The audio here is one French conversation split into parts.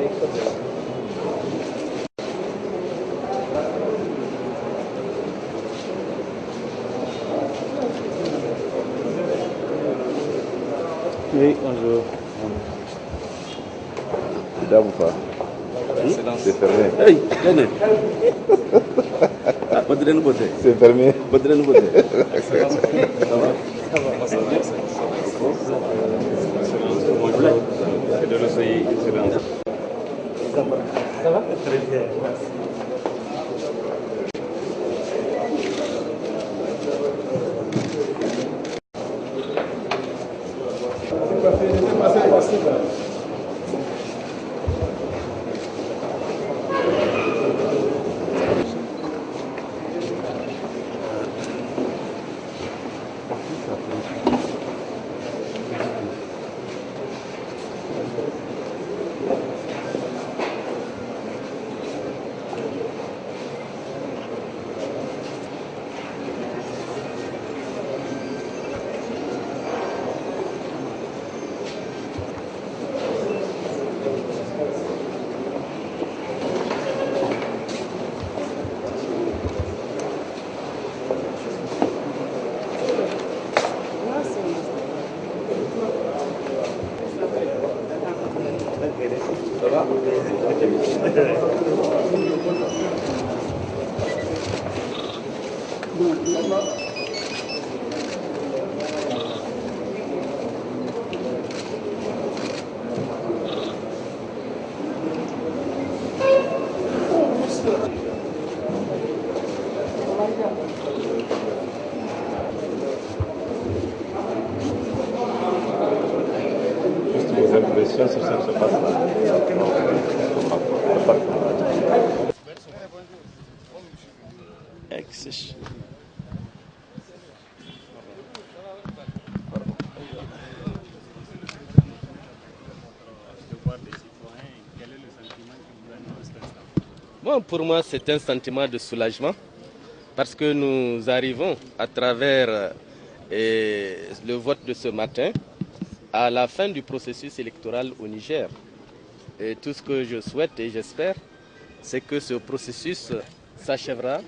Oui, bonjour. C'est d'âme ou pas? C'est fermé. Hey, venez. Ah, c'est fermé. Ça va? Ça va? Très bien, merci. Ça va? Juste vos impressions sur ce qui se passe là. Bon, pour moi, c'est un sentiment de soulagement parce que nous arrivons à travers le vote de ce matin à la fin du processus électoral au Niger. Et tout ce que je souhaite et j'espère, c'est que ce processus s'achèvera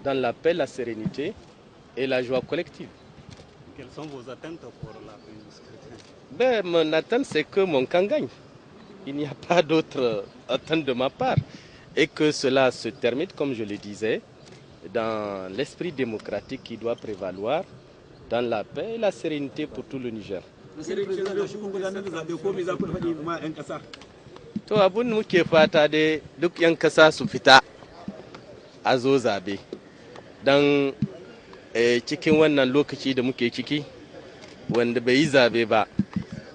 dans la paix, la sérénité et la joie collective. Quelles sont vos attentes pour la fin du scrutin? Mon attente, c'est que mon camp gagne. Il n'y a pas d'autre attente de ma part. Et que cela se termine, comme je le disais, dans l'esprit démocratique qui doit prévaloir, dans la paix et la sérénité pour tout le Niger. To abun muke fata dai duk 'yan kasa su fita a zo zabe don cikin wannan lokaci da muke ciki wanda bai yi zabe ba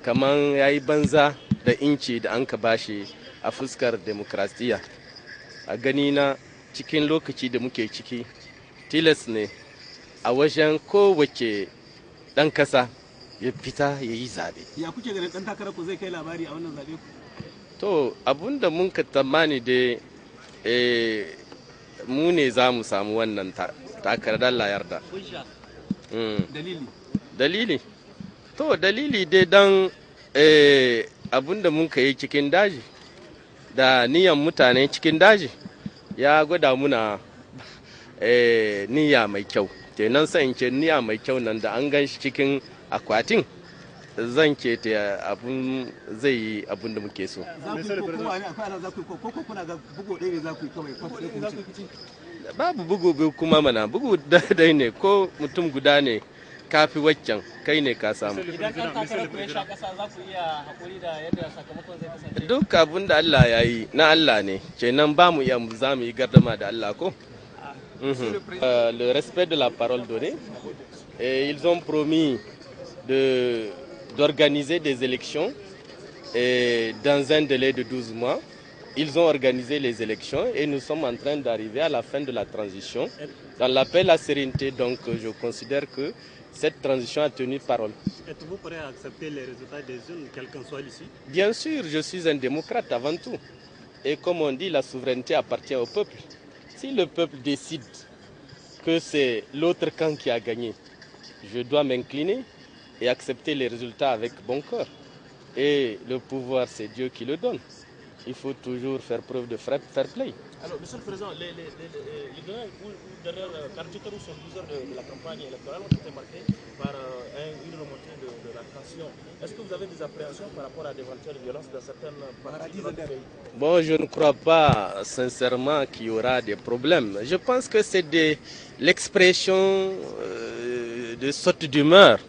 kamar ya yi banza da inci da an ka bashi a fuskar demokrasiya. A gani na cikin lokaci da muke ciki tilas ne a wajen kowace ɗan kasa ya fita ya yi zabe. Ya kuke ganin ɗan takarar ku zai kai labari a wannan zabe? To abun da mun ka tsammani da mu ne za mu samu wannan takarar Allah yarda. Dalili? Dalili? To dalili dai don abun da mun ka yi cikin daji da niyan mutane cikin daji ya gwada muna niyya mai kyau. Kenan sai in ce niyya mai kyau nan da an gan shi cikin akwatin zan ke ta abun zai yi abun da muke so. Babu bugu biyu kuma mana bugu dai ne ko mutum guda ne kafi waccan kai ne ka samu. Idan ɗan takarar ku ya sha ƙasa za ku iya haƙuri da yadda sakamakon zai kasance? Duk abun da Allah ya yi na Allah ne, kenan ba mu iya za mu yi gardama da Allah ko? Le respect de la parole donnée. Et ils ont promis d'organiser des élections dans un délai de 12 mois. Ils ont organisé les élections et nous sommes en train d'arriver à la fin de la transition. Dans la paix et la sérénité, donc je considère que cette transition a tenu parole. Êtes-vous prêt à accepter les résultats des urnes, quel qu'en soit l'issue? Bien sûr, je suis un démocrate avant tout. Et comme on dit, la souveraineté appartient au peuple. Si le peuple décide que c'est l'autre camp qui a gagné, je dois m'incliner et accepter les résultats avec bon cœur. Et le pouvoir, c'est Dieu qui le donne. il faut toujours faire preuve de fair play. Alors, Monsieur le Président, les dernières 48 heures ou 72 heures de la campagne électorale ont été marquées par une remontée de la tension. Est-ce que vous avez des appréhensions par rapport à d'éventuelles violences dans certaines parties de notre pays? Bon, je ne crois pas sincèrement qu'il y aura des problèmes. Je pense que c'est l'expression de saute d'humeur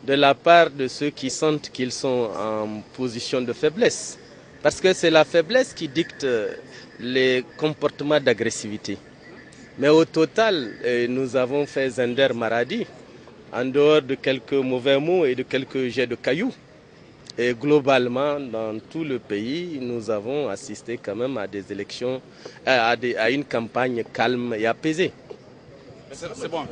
de la part de ceux qui sentent qu'ils sont en position de faiblesse. Parce que c'est la faiblesse qui dicte les comportements d'agressivité. Mais au total, nous avons fait Zender Maradi, en dehors de quelques mauvais mots et de quelques jets de cailloux. Et globalement, dans tout le pays, nous avons assisté quand même à des élections, à une campagne calme et apaisée. C'est bon.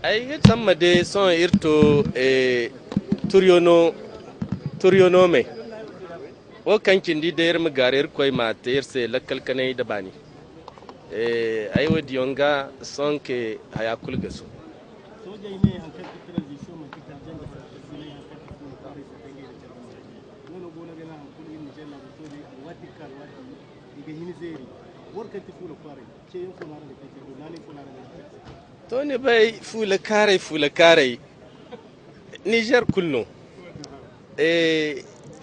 Ay sama de son irto turyono me o kankin di der magarer koy ma ter se lakal kanai da bani ay wadi yonga son ke haya kulgasu to ne bai fula kare Niger kulno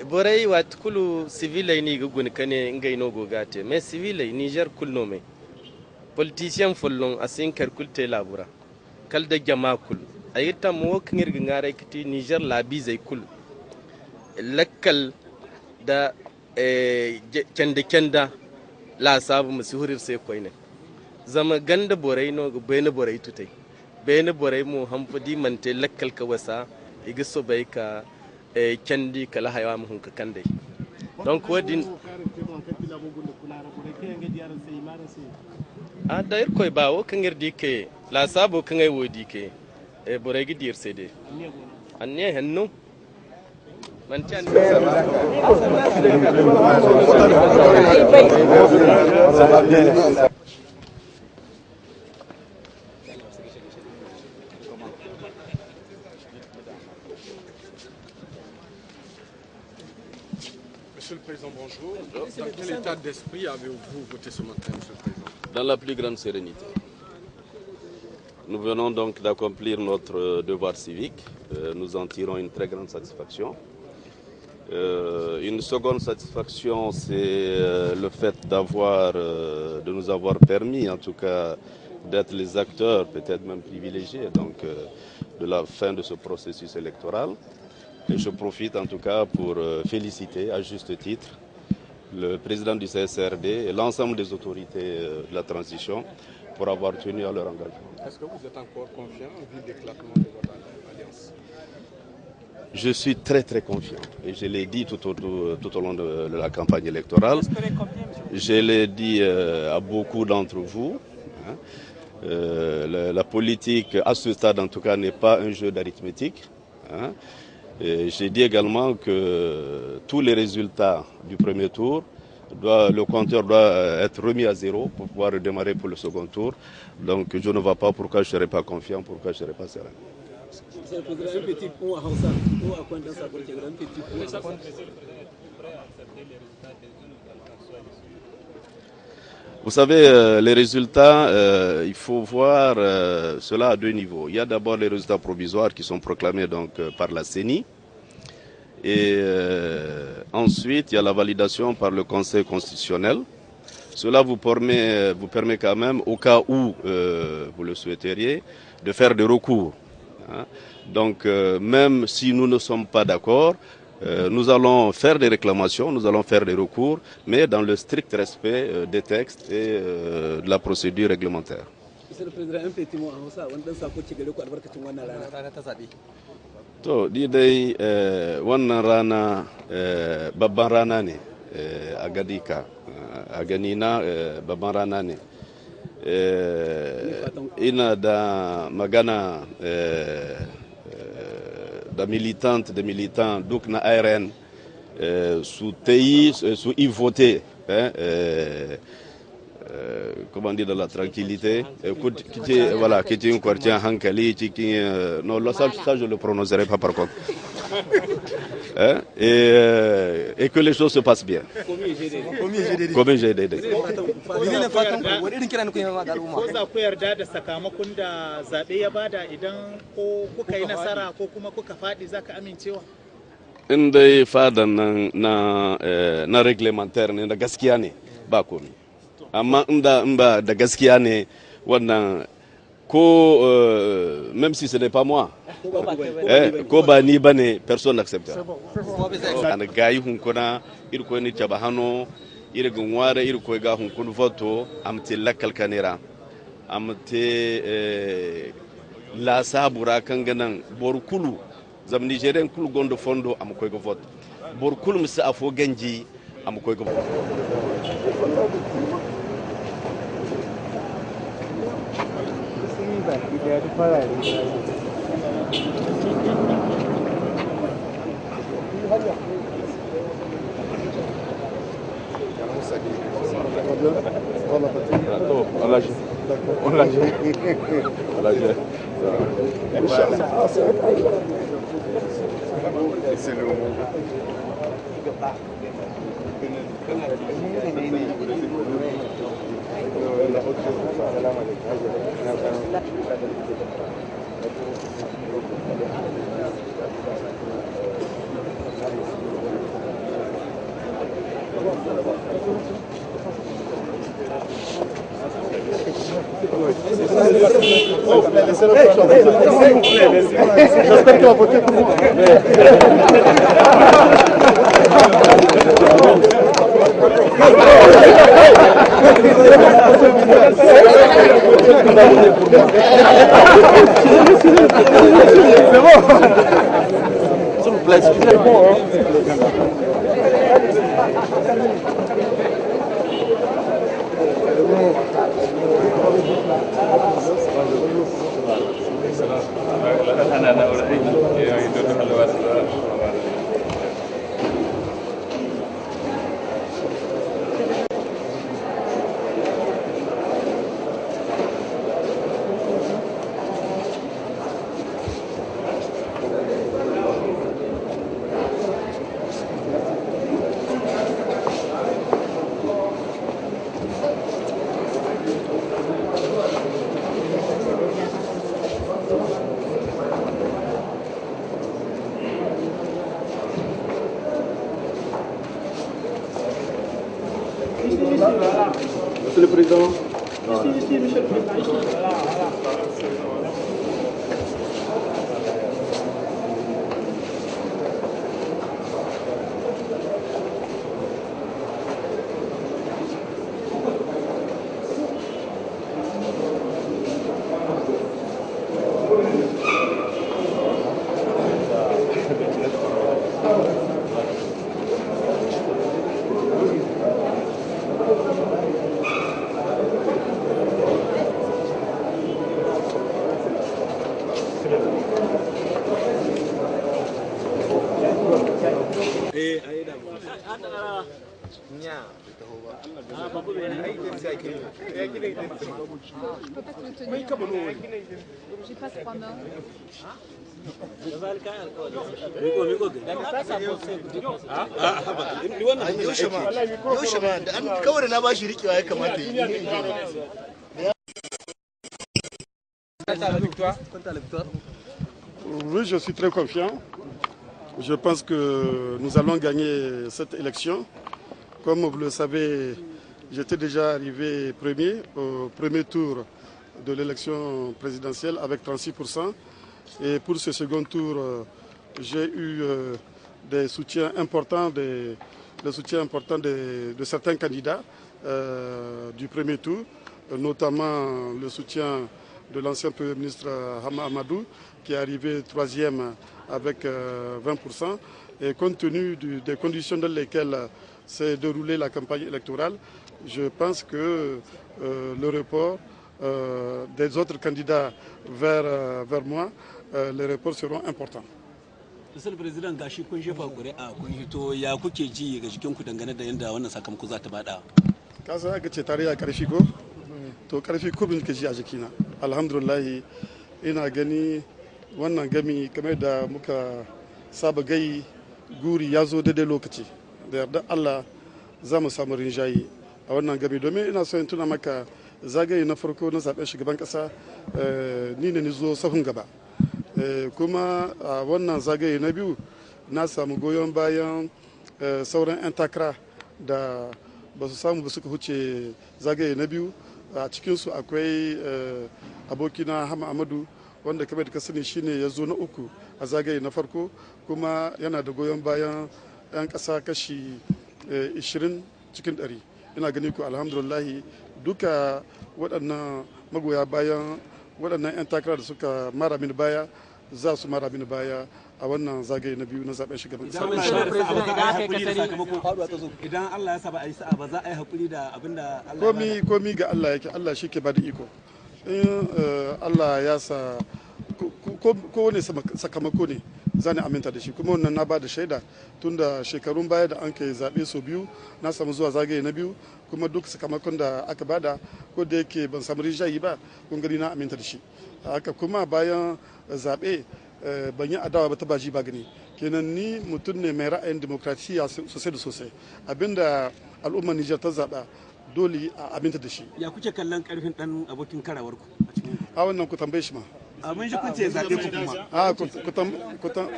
borai wat kulu civilai ni gugun kane ngai no gogate mais civilai Niger kulno me politicien follon asin kar kulte labura kal da jama kul ayita mo kngir ngare kiti Niger labi zai kul lakkal da kenda la sabu musuhurir sai koine zama ganda borai no bene borai tutai bene borai mu hamfadi mante lakkal ka wasa igiso bai ka kendi kala haywa mu hunka kande donc wadin a dair koy bawo kangir dike la sabo kangay wodi ke borai gidir sede anne hanno man tan Monsieur le Président, bonjour. Dans quel état d'esprit avez-vous voté ce matin, Monsieur le Président? Dans la plus grande sérénité. Nous venons donc d'accomplir notre devoir civique. Nous en tirons une très grande satisfaction. Une seconde satisfaction, c'est le fait de nous avoir permis, en tout cas, d'être les acteurs, peut-être même privilégiés, donc, de la fin de ce processus électoral. Et je profite en tout cas pour féliciter à juste titre le président du CSRD et l'ensemble des autorités de la transition pour avoir tenu à leur engagement. Est-ce que vous êtes encore confiant vu l'éclatement de votre alliance? Je suis très très confiant et je l'ai dit tout au long de la campagne électorale. Je l'ai dit à beaucoup d'entre vous. Hein. La politique à ce stade en tout cas n'est pas un jeu d'arithmétique. Hein. J'ai dit également que tous les résultats du premier tour, le compteur doit être remis à zéro pour pouvoir redémarrer pour le second tour. Donc je ne vois pas pourquoi je ne serais pas confiant, pourquoi je ne serais pas serein. Vous savez, les résultats, il faut voir cela à deux niveaux. Il y a d'abord les résultats provisoires qui sont proclamés donc, par la CENI. Et ensuite, il y a la validation par le Conseil constitutionnel. Cela vous permet quand même, au cas où vous le souhaiteriez, de faire des recours. Hein. Donc, même si nous ne sommes pas d'accord, nous allons faire des réclamations, nous allons faire des recours, mais dans le strict respect des textes et de la procédure réglementaire. Monsieur le Président, un petit mot en ça, on sako ci gare ku albarkacin wannan rana ta zabe. To, di dai wannan rana babban rana ne a gadika, a ganina babban rana ne. Ina da magana da militants duk na ARN su yi voter comment dire, de la tranquillité, voilà, qui est un quartier hankali, non, ça je ne le prononcerai pas par contre. Hein? Et que les choses se passent bien. Comme j'ai dit. Ko za ku yarda da sakamakon da zaɓe ya bada idan ko kuka yi nasara ko kuma kuka faɗi za ka amincewa? In dai fadan na reglementaire ne da gaskiya ne ba komi. Amma in ba da gaskiya ne wannan ko même si ce n'est pas moi, ko ba ni bane personne n'acceptera. Ana gayi hunkuna irko ni tabahano irgun ware irko ga hunkun voto amte lakal kanera amte la sabura kanganan borkulu zam nigerian kul gondo fondo am koy go vote borkulu misa afo ganji am koy go vote. J'espère qu'il va voter pour moi. C'est bon. S'il vous plaît, excusez-moi. Monsieur le Président. Ici, Monsieur le Président. J'ai pas 3 mains. Oui, je suis très confiant. Je pense que nous allons gagner cette élection. Comme vous le savez, j'étais déjà arrivé premier au premier tour de l'élection présidentielle avec 36%. Et pour ce second tour, j'ai eu des soutiens importants, de certains candidats du premier tour, notamment le soutien de l'ancien Premier ministre Hama Amadou, qui est arrivé troisième avec 20%. Et compte tenu des conditions dans lesquelles s'est déroulée la campagne électorale, je pense que le report des autres candidats vers moi, les reports seront importants. Monsieur le Président, gashi kun jefa ƙuri'a kun hito ya kuke ji ga jikinku dangane da yadda wannan sakamako za ta bada? ka san aka ce tare a karfi ko to karfi kurbin ke ji a jikina alhamdulillah ina gani wannan gami kamar da muka saba gai guri ya zo daidai lokaci da yarda Allah za mu samu rinjaye a wannan gami domin ina so in tuna maka zagaye na farko na zaben shugaban kasa ni ne zo sahun gaba kuma a wannan zagaye na biyu na samu goyon bayan sauran 'yan takara da ba su samu ba suka huce zagaye na biyu a cikinsu akwai abokina Hama Amadu wanda kamar da ka sani shine ya zo na uku a zagaye na farko kuma yana da goyon bayan 'yan ƙasa kashi 20 cikin 100 ina gani ku alhamdulillahi duka waɗannan magoya bayan waɗannan 'yan takara da suka mara mini baya za su mara mini baya a wannan zagaye na biyu na zaben shugaban kasa. Idan Allah ya saba a yi sa'a ba za a yi hakuri da abinda Allah komi ga Allah yake, Allah shi ke bada iko. In Allah ya sa kowane sakamako ne zani aminta da shi kuma wannan na ba da shaida tun da shekarun baya da an kai zaɓe sau biyu na samu zuwa zagaye na biyu kuma duk sakamakon da aka bada ko da yake ban samu rijayi ba kun gani na aminta da shi haka kuma bayan zaɓe ban yi adawa ba ta baji ba gani kenan ni mutum ne mai ra'ayin demokrasiya sosai da sosai abinda al'ummar Nijar ta zaɓa dole a aminta da shi. Ya kuke kallon karfin dan abokin karawar ku a cikin a wannan ku tambaye shi ma. Mun ji kun ce zaɓe ku kuma.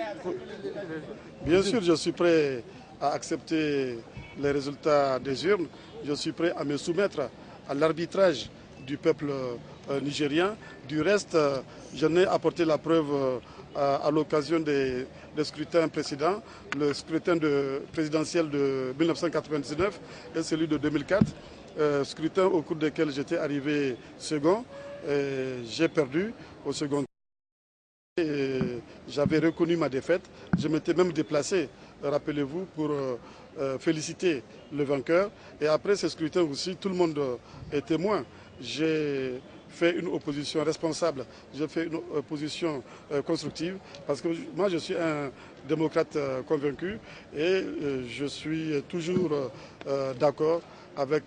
Bien sûr, je suis prêt à accepter les résultats des urnes. Je suis prêt à me soumettre à l'arbitrage du peuple nigérien. Du reste, je n'ai apporté la preuve à l'occasion des scrutins précédents, le scrutin présidentiel de 1999 et celui de 2004, scrutin au cours desquels j'étais arrivé second. J'ai perdu au second. J'avais reconnu ma défaite. Je m'étais même déplacé, rappelez-vous, pour féliciter le vainqueur. Et après ce scrutin aussi, tout le monde est témoin. J'ai fait une opposition responsable, j'ai fait une opposition constructive, parce que moi je suis un démocrate convaincu et je suis toujours d'accord avec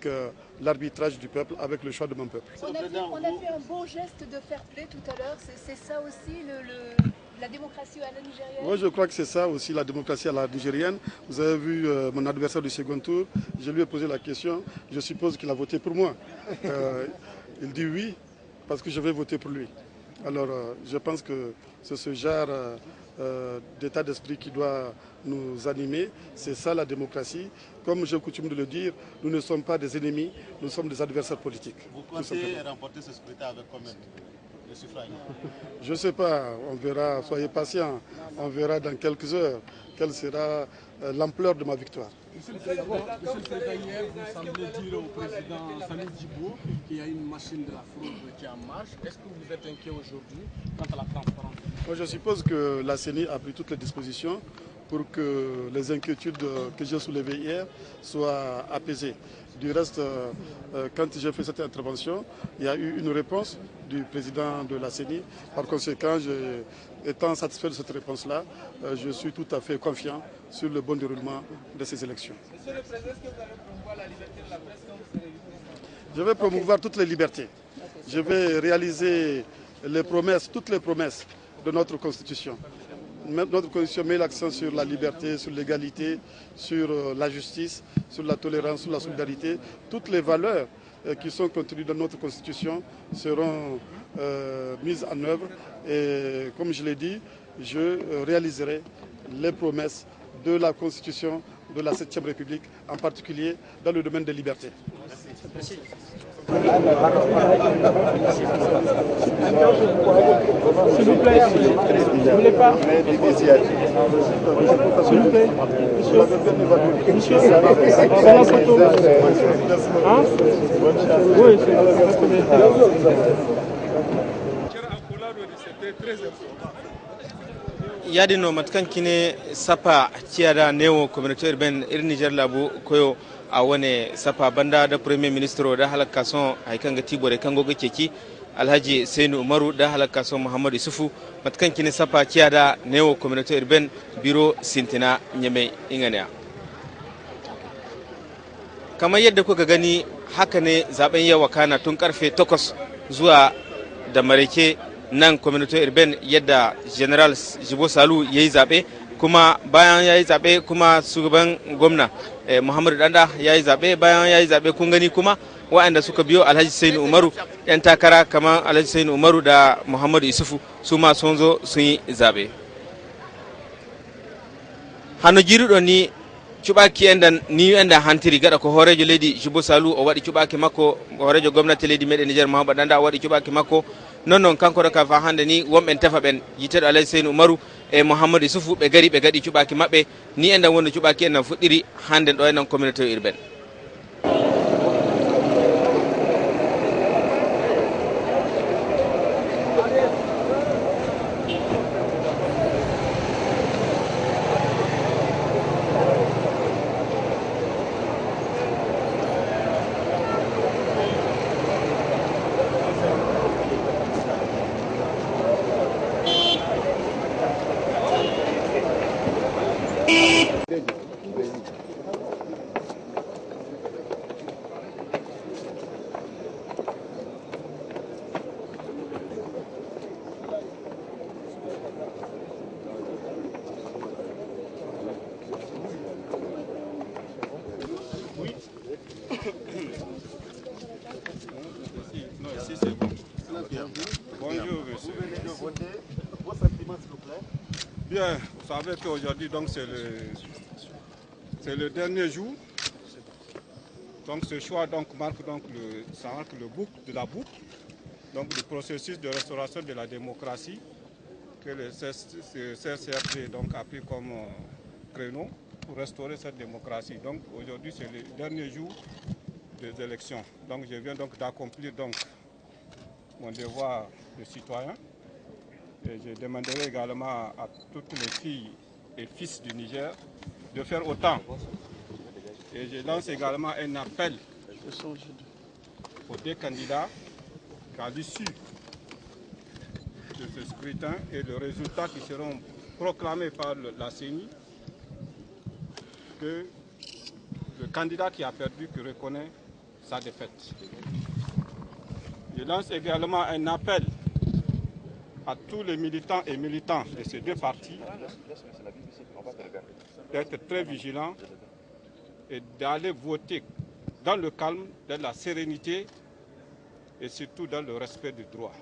l'arbitrage du peuple, avec le choix de mon peuple. On a fait un beau geste de fair play tout à l'heure, c'est ça aussi la démocratie à la nigérienne? Oui, je crois que c'est ça aussi la démocratie à la nigérienne. Vous avez vu mon adversaire du second tour, je lui ai posé la question, je suppose qu'il a voté pour moi. Il dit oui, parce que je vais voter pour lui. Alors je pense que c'est ce genre d'état d'esprit qui doit nous animer. C'est ça la démocratie. Comme j'ai coutume de le dire, nous ne sommes pas des ennemis, nous sommes des adversaires politiques. Vous comptez remporter ce scrutin avec combien de suffrages? Je ne sais pas, on verra, soyez patients, on verra dans quelques heures quelle sera l'ampleur de ma victoire. Monsieur le Président, hier, vous semblez dire au président Sani Djibo qu'il y a une machine de la fraude qui est en marche. Est-ce que vous êtes inquiet aujourd'hui quant à la transparence? Moi, je suppose que la CENI a pris toutes les dispositions pour que les inquiétudes que j'ai soulevées hier soient apaisées. Du reste, quand j'ai fait cette intervention, il y a eu une réponse du président de la CENI. Par conséquent, étant satisfait de cette réponse-là, je suis tout à fait confiant sur le bon déroulement de ces élections. Monsieur le Président, est-ce que vous allez promouvoir la liberté de la presse quand vous serez élu? Je vais promouvoir toutes les libertés. Je vais réaliser les promesses, toutes les promesses de notre Constitution. Notre Constitution met l'accent sur la liberté, sur l'égalité, sur la justice, sur la tolérance, sur la solidarité. Toutes les valeurs qui sont contenues dans notre Constitution seront mises en œuvre. Et comme je l'ai dit, je réaliserai les promesses de la Constitution de la 7e République, en particulier dans le domaine des libertés. Merci. S'il vous plaît, vous voulez pas? S'il vous plaît, monsieur, on va la photo. Hein? Oui, c'est très important. Yadino matkan kine sapa tiada neo communauté urbaine ir Niger labu koyo a wane sapa banda da premier ministre da halaka son haikan ga tibore kan goga keki Alhaji Seinu Umaru da halaka son Muhammadu Isufu matkan kine sapa tiada neo communauté urbaine biro Sintina Nyame ingania kamar yadda kuka gani haka ne zaben yau wakana tun karfe 8 zuwa da mareke nan community urban yadda general Jibo Salu ya yi zaɓe, kuma bayan ya yi zaɓe kuma shugaban gwamna Muhammadu Danda ya yi zaɓe. Bayan ya yi zaɓe kun gani kuma waɗanda suka biyo Alhaji Sainu Umaru, 'yan takara kamar Alhaji Sainu Umaru da Muhammadu Isufu su ma sun zo sun yi zaɓe. Hannu jiruɗo ni cuɓaki endan ni enda hantiri gaɗa ko horejo leydi Jibo Salu o waɗi cuɓaki makko, horejo gomnati leydi meɗen Niger Mahamadou Danda o waɗi cuɓaki makko. Non kanko ɗo ka fa hande ni wonɓe tefa ɓen yiteɗo Alhaji Sainu Umaru e Mouhamadou Isufu ɓe gari ɓe gaɗi cuɓaki maɓɓe ni endan wonno cuɓaki endan fuɗɗiri hande ɗo enan communauté urbaine. Bonjour, monsieur. Vous venez de voter. Vos sentiments, s'il vous plaît. Bien, vous savez qu'aujourd'hui, donc, c'est le dernier jour. Donc, ce choix donc, marque donc, le boucle de la boucle, donc, du processus de restauration de la démocratie que le CCRD donc, a pris comme créneau pour restaurer cette démocratie. Donc, aujourd'hui, c'est le dernier jour des élections. Donc, je viens donc d'accomplir donc mon devoir de citoyen. Et je demanderai également à toutes les filles et fils du Niger de faire autant. Et je lance également un appel aux deux candidats qu'à l'issue de ce scrutin et le résultat qui seront proclamés par la CENI, que le candidat qui a perdu que reconnaît sa défaite. Je lance également un appel à tous les militants et militantes de ces deux partis d'être très vigilants et d'aller voter dans le calme, dans la sérénité et surtout dans le respect du droit.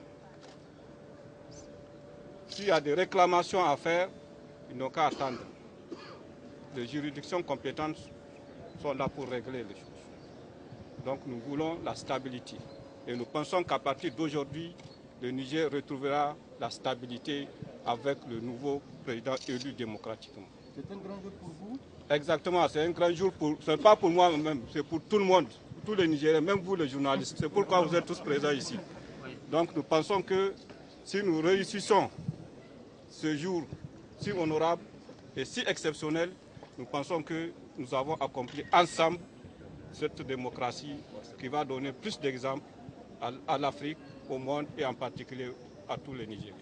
S'il y a des réclamations à faire, ils n'ont qu'à attendre. Les juridictions compétentes sont là pour régler les choses. Donc nous voulons la stabilité. Et nous pensons qu'à partir d'aujourd'hui, le Niger retrouvera la stabilité avec le nouveau président élu démocratiquement. C'est un grand jour pour vous? Exactement, c'est un grand jour, ce n'est pas pour moi-même, c'est pour tout le monde, tous les Nigériens, même vous les journalistes. C'est pourquoi vous êtes tous présents ici. Donc nous pensons que si nous réussissons ce jour si honorable et si exceptionnel, nous pensons que nous avons accompli ensemble cette démocratie qui va donner plus d'exemples à l'Afrique, au monde et en particulier à tous les Nigériens.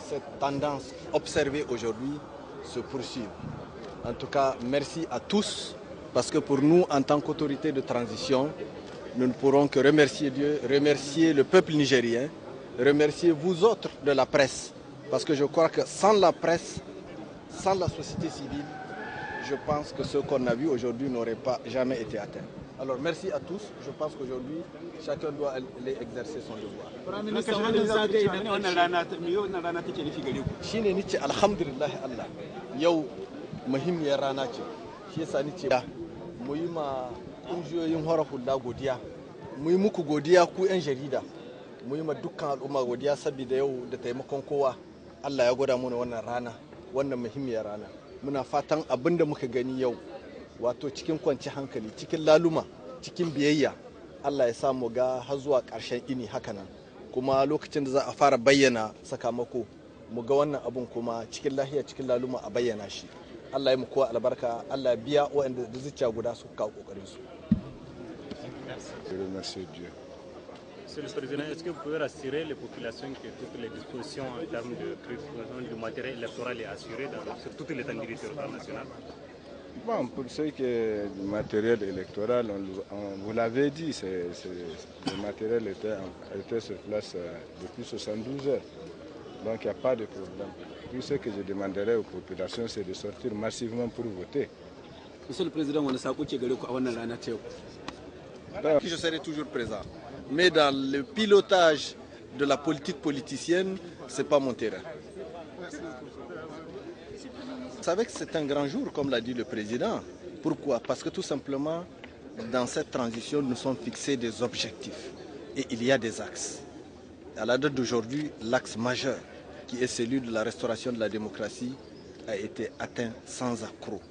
Cette tendance observée aujourd'hui se poursuit. En tout cas, merci à tous, parce que pour nous, en tant qu'autorité de transition, nous ne pourrons que remercier Dieu, remercier le peuple nigérien, remercier vous autres de la presse, parce que je crois que sans la presse, sans la société civile, je pense que ce qu'on a vu aujourd'hui n'aurait pas jamais été atteint. Alors merci à tous, je pense qu'aujourd'hui, chacun doit aller exercer son devoir. Shine nice alhamdulillah Allah yau muhimmiyar rana ce shi yasa nice mu yi ma kungiyoyin hora hula godiya mu yi muku godiya ku yan jarida mu yi ma dukkan al'umma godiya saboda yau da taimakon kowa Allah ya gwada mana wannan rana, wannan muhimmiyar rana. Muna fatan abin da muka gani yau, wato cikin kwanci hankali, cikin laluma, cikin biyayya, Allah ya sa mu ga har zuwa ƙarshen ini hakanan. Kuma lokacin da za a fara bayyana sakamako, mu ga wannan abun kuma cikin lahiya, cikin laluma a bayyana shi. Allah ya mu kowa albarka, Allah ya biya waɗanda da zuciya guda su kawo ƙoƙarin su. Merci Dieu. Monsieur le Président, est-ce que vous pouvez rassurer les populations que toutes les dispositions en termes de préparation du matériel électoral est assurée sur toute l'étendue du territoire national? Bon, pour ce qui est du matériel électoral, vous l'avez dit, le matériel était sur place depuis 72 heures. Donc il n'y a pas de problème. Tout ce que je demanderai aux populations, c'est de sortir massivement pour voter. Monsieur le Président, on a ça. Je serai toujours présent. Mais dans le pilotage de la politique politicienne, ce n'est pas mon terrain. Vous savez que c'est un grand jour, comme l'a dit le Président. Pourquoi? Parce que tout simplement, dans cette transition, nous sommes fixés des objectifs. Et il y a des axes. À la date d'aujourd'hui, l'axe majeur, qui est celui de la restauration de la démocratie, a été atteint sans accroc,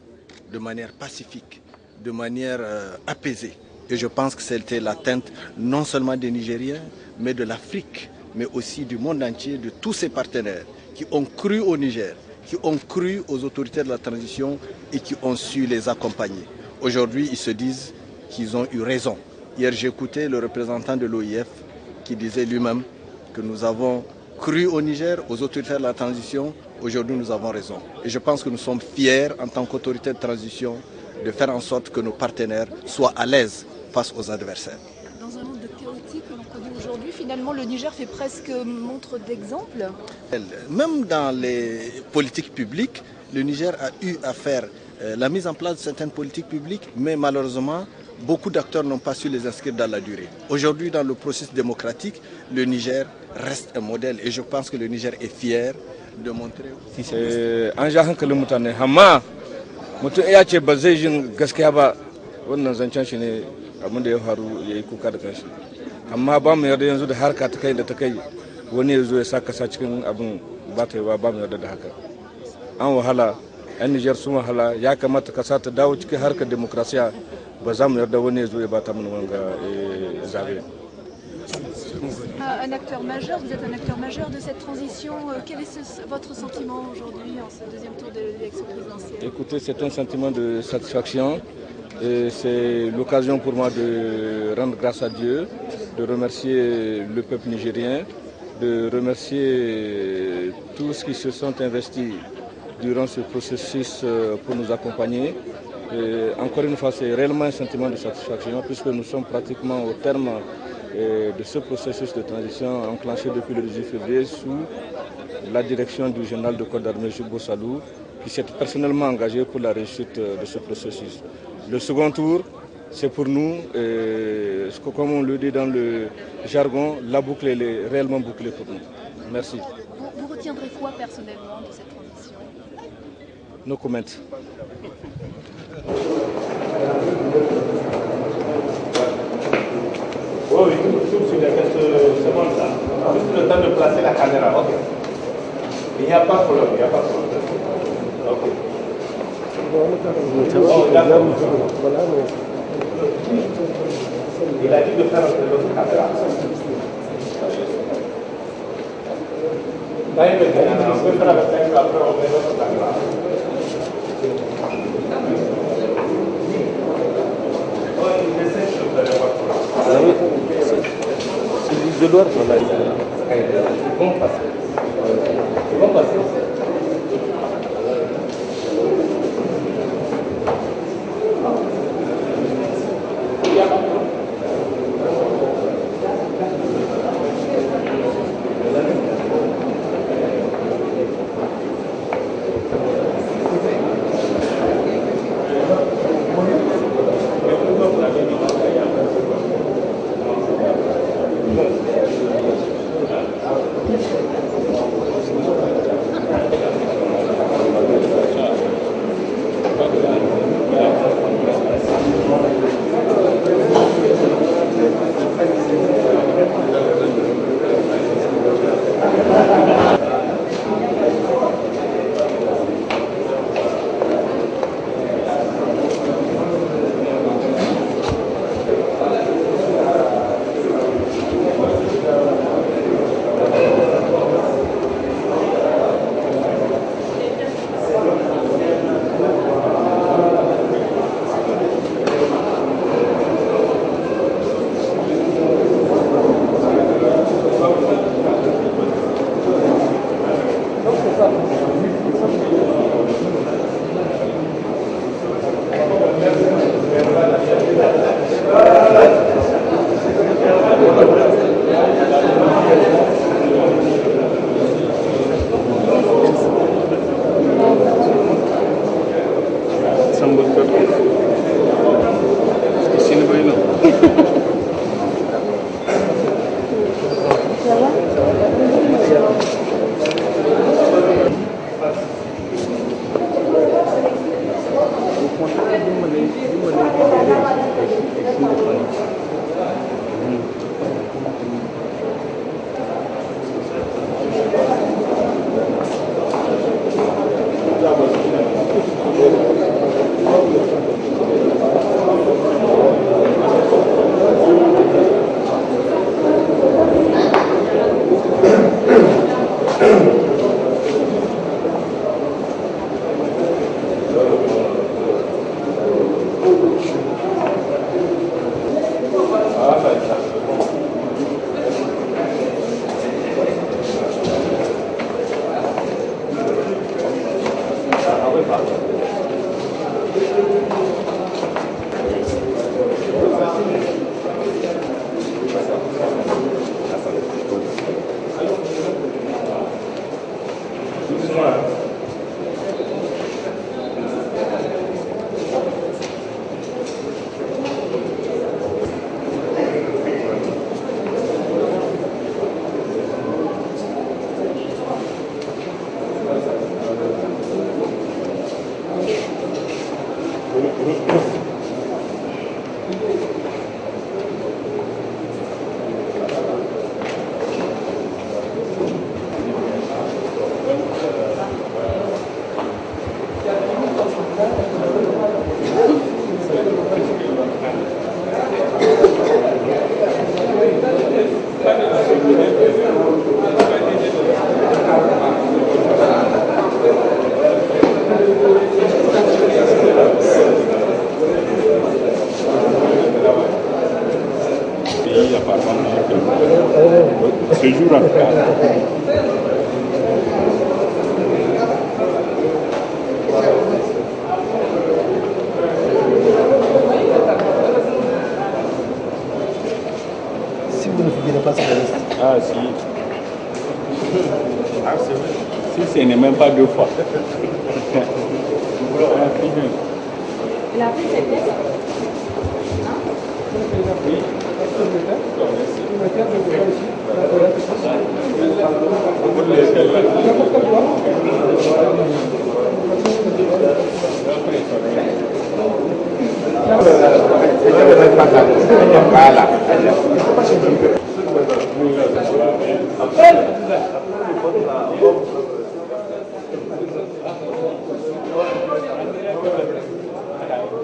de manière pacifique, de manière apaisée. Et je pense que c'était l'atteinte non seulement des Nigériens, mais de l'Afrique, mais aussi du monde entier, de tous ses partenaires qui ont cru au Niger, qui ont cru aux autorités de la transition et qui ont su les accompagner. Aujourd'hui, ils se disent qu'ils ont eu raison. Hier, j'ai écouté le représentant de l'OIF qui disait lui-même que nous avons cru au Niger, aux autorités de la transition. Aujourd'hui, nous avons raison. Et je pense que nous sommes fiers, en tant qu'autorité de transition, de faire en sorte que nos partenaires soient à l'aise face aux adversaires. Dans un monde chaotique que l'on connaît aujourd'hui, finalement, le Niger fait presque montre d'exemple. Même dans les politiques publiques, le Niger a eu à faire la mise en place de certaines politiques publiques, mais malheureusement, beaucoup d'acteurs n'ont pas su les inscrire dans la durée. Aujourd'hui, dans le processus démocratique, le Niger reste un modèle et je pense que le Niger est fier de montrer... mutum ya ce ba zai jin gaskiya ba wannan zancen shi ne abin da ya faru ya yi kuka da kanshi amma ba mu yarda yanzu da harka ta kai da ta kai wani ya zo ya sa kasa cikin abin ba ta yi ba mu yarda da haka an wahala yan Nijar sun wahala ya kamata kasa ta dawo cikin harkar demokrasiya ba za mu yarda wani ya zo ya bata mana wanga zabe. Un acteur majeur, vous êtes un acteur majeur de cette transition. Quel est votre sentiment aujourd'hui en ce deuxième tour de l'élection présidentielle? Écoutez, c'est un sentiment de satisfaction. C'est l'occasion pour moi de rendre grâce à Dieu, de remercier le peuple nigérien, de remercier tous ceux qui se sont investis durant ce processus pour nous accompagner. Et encore une fois, c'est réellement un sentiment de satisfaction puisque nous sommes pratiquement au terme de ce processus de transition enclenché depuis le 18 février sous la direction du général de corps d'armée Jubo Salou, qui s'est personnellement engagé pour la réussite de ce processus. Le second tour, c'est pour nous, comme on le dit dans le jargon, la boucle est réellement bouclée pour nous. Merci. Vous retiendrez quoi personnellement de cette transition? No comment. Oui, tout sur les quelques secondes là. Juste le temps de placer la caméra, ok. Il n'y a pas de problème, il n'y a pas de problème. Ok. Il a dit de faire entrer l'autre caméra. Là, il peut faire avec un après on met l'autre caméra. C'est de l'ordre là. Ils vont passer. Ils vont passer. ce jour en tout cas. Si vous ne figurez pas sur la liste. Ah si. Ah c'est vrai. Si ce n'est même pas 2 fois. Il a pris ses pièces. Oui.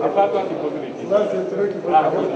C'est pas toi qui poses les questions. Non, c'est toi qui poses les questions.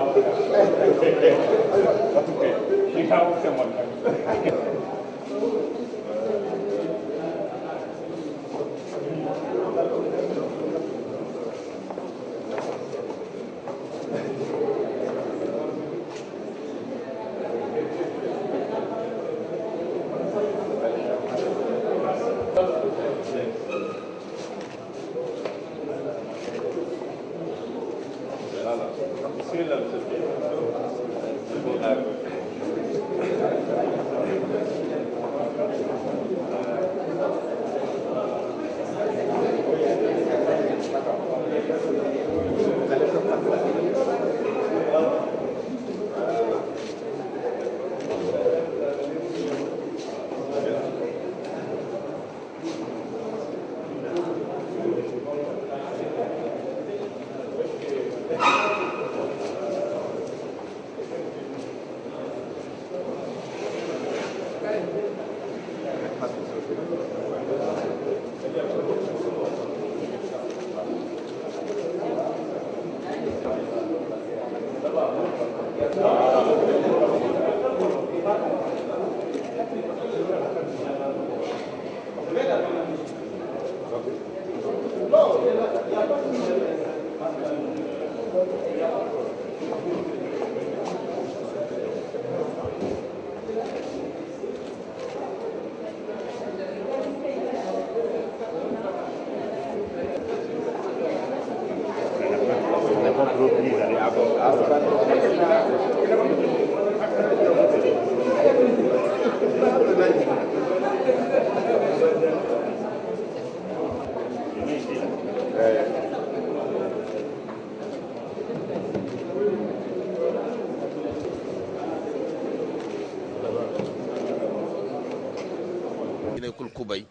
Kubay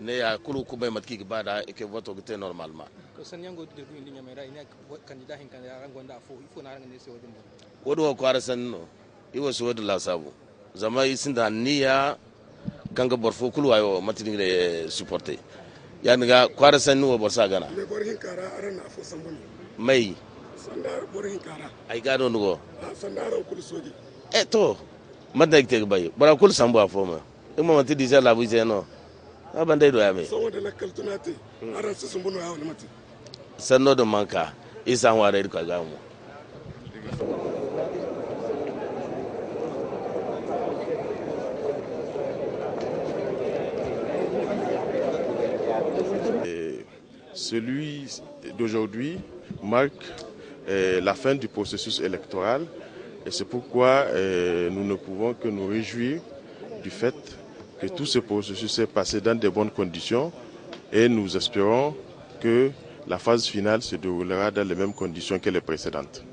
ne ya kulu kubay matki bada ke voto gite normalement ko sanyango de ko indinya mera ina candidat hin kan ya rangonda fo ifo na rangane se wodin wodo ko arasan no iwo so wodo la sabu zama isinda niya kanga borfo kulu ayo matini de supporter yanga ko arasan no borsa gana le borhin kara arana fo sambon mai sandar borhin kara ay gado nugo sandar kulu soji to madda gite bay bara kul sambu afo ma imma mati dija la bu zeno abandai do yame so wanda la kaltunate aran su sumbuno ya wani mati sanno do manka isa ware ko gamu Celui d'aujourd'hui marque la fin du processus électoral et c'est pourquoi nous ne pouvons que nous réjouir du fait que tout ce processus s'est passé dans de bonnes conditions et nous espérons que la phase finale se déroulera dans les mêmes conditions que les précédentes.